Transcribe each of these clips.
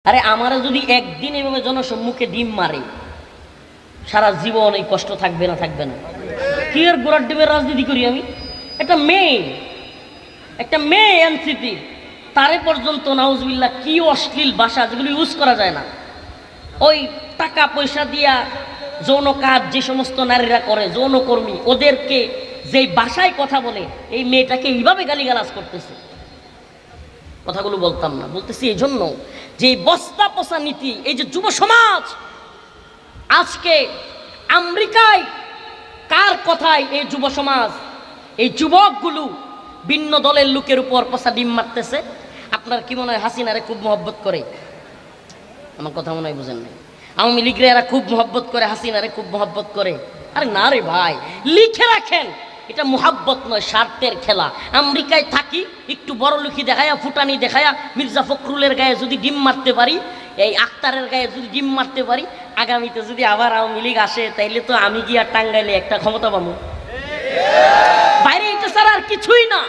আরে আমারে যদি একদিন এভাবে জনসম্মুখে ডিম মারে, সারা জীবন এই কষ্ট থাকবে না? থাকবে না। কি আর গোড়ার ডিমের রাজনীতি করি আমি? একটা মেয়ে এনসিপি, তারে পর্যন্ত নাউজুবিল্লাহ কি অশ্লীল ভাষা যেগুলো ইউজ করা যায় না। ওই টাকা পয়সা দিয়া যৌন কাজ যে সমস্ত নারীরা করে, যৌনকর্মী, ওদেরকে যেই ভাষায় কথা বলে, এই মেয়েটাকে এইভাবে গালিগালাজ করতেছে। কথাগুলো বলতাম না, বলতেছি এই জন্য যে বস্তা পচা নীতি, এই যে যুব সমাজ আজকে আমেরিকায়, কার কথায় এই যুব সমাজ, এই যুবকগুলো ভিন্ন দলের লোকের উপর পচা ডিম মারতেছে? আপনার কি মনে হয় হাসিনারে খুব মহব্বত করে? আমার কথা মনে হয় বুঝেন নাই। আওয়ামী লীগরে এরা খুব মহব্বত করে, হাসিনারে খুব মহব্বত করে। আরে না রে ভাই, লিখে রাখেন, এটা মোহাব্বত নয়, স্বার্থের খেলা। আমেরিকায় থাকি, একটু বড় লুকি দেখায়া, ফুটানি দেখায়া মির্জা ফখরুলের গায়ে যদি ডিম মারতে পারি, এই আক্তারের গায়ে যদি ডিম মারতে পারি, আগামীতে যদি আবার আওয়ামী লীগ আসে, তাইলে তো আমি গিয়া টাঙ্গাইলে একটা ক্ষমতা পাবো। বাইরে এটা ছাড়া আর কিছুই না।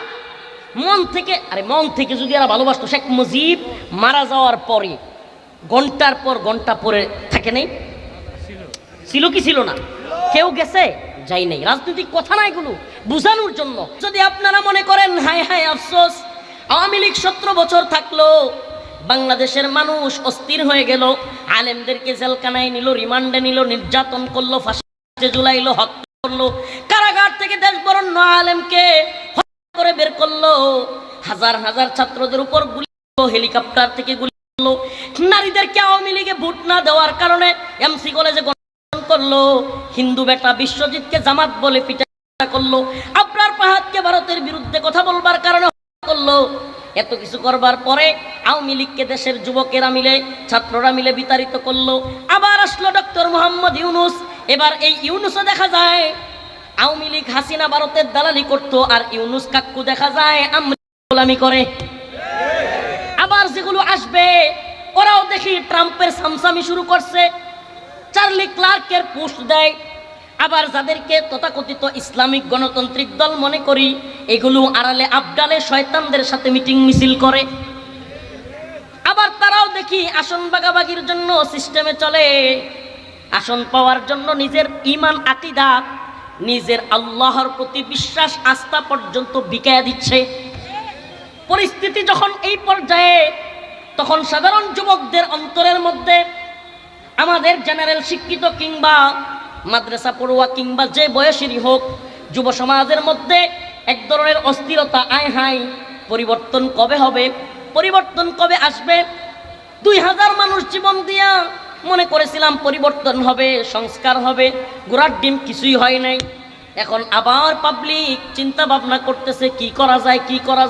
মন থেকে যদি এরা ভালোবাসতো, শেখ মুজিব মারা যাওয়ার পরে ঘন্টার পর ঘন্টা পরে থাকে নাই? ছিল কি ছিল না? কেউ গেছে? যাই নাই। রাজনৈতিক কথা না এগুলো, বুঝানোর জন্য। যদি আপনারা মনে করেন হায় হায় আফসোস, আওয়ামী লীগ 17 বছর থাকলো, বাংলাদেশের মানুষ অস্থির হয়ে গেল, আলেমদেরকে জেলখানায় নিল, রিমান্ডে নিল, নির্যাতন করলো, ফাঁসিতে ঝুলাইলো, হত্যা করলো, কারাগার থেকে দেশ বরণ্য আলেমকে হত্যা করে বের করলো, হাজার হাজার ছাত্রদের উপর গুলি করলো, হেলিকপ্টার থেকে গুলি করলো, নারীদেরকে আওয়ামী লীগে ভোট না দেওয়ার কারণে এমসি কলেজে করলো, হিন্দু বেটা বিশ্বজিৎকে জামাত বলে পিটা করলো, আবরার ফাহাদকে ভারতের বিরুদ্ধে কথা বলবার কারণে করলো। এত কিছু করবার পরে আওয়ামী লীগকে দেশের যুবকেরা মিলে, ছাত্ররা মিলে বিতাড়িত করলো। আবার আসলো ডক্টর মোহাম্মদ ইউনুস। এবার এই ইউনুসও দেখা যায় আওয়ামী লীগ হাসিনা ভারতের দালালি করতো, আর ইউনুস কাক্কু দেখা যায় গোলামি করে। আবার যেগুলো আসবে, ওরাও দেখি ট্রাম্পের সামসামি শুরু করছে, চার্লি ক্লার্কের পোস্ট দেয়। আবার যাদেরকে তথাকথিত ইসলামিক গণতান্ত্রিক দল মনে করি, এগুলো আড়ালে আবডালে শয়তানদের সাথে মিটিং মিছিল করে। আবার তারাও দেখি আসন ভাগাভাগির জন্য সিস্টেমে চলে, আসন পাওয়ার জন্য নিজের ঈমান আকীদা, নিজের আল্লাহর প্রতি বিশ্বাস আস্থা পর্যন্ত বিকায়া দিচ্ছে। পরিস্থিতি যখন এই পর্যায়ে, তখন সাধারণ যুবকদের অন্তরের মধ্যে, আমাদের জেনারেল শিক্ষিত কিংবা মাদ্রাসা পড়ুয়া কিংবা যে বয়সেরই হোক, যুব সমাজের মধ্যে এক ধরনের অস্থিরতা। আয় হাই, পরিবর্তন কবে হবে? পরিবর্তন কবে আসবে? 2000 মানুষ জীবন দিয়া মনে করেছিলাম পরিবর্তন হবে, সংস্কার হবে, গোড়ার ডিম কিছুই হয় নাই। এখন আবার পাবলিক চিন্তা ভাবনা করতেছে কি করা যায়, কি করা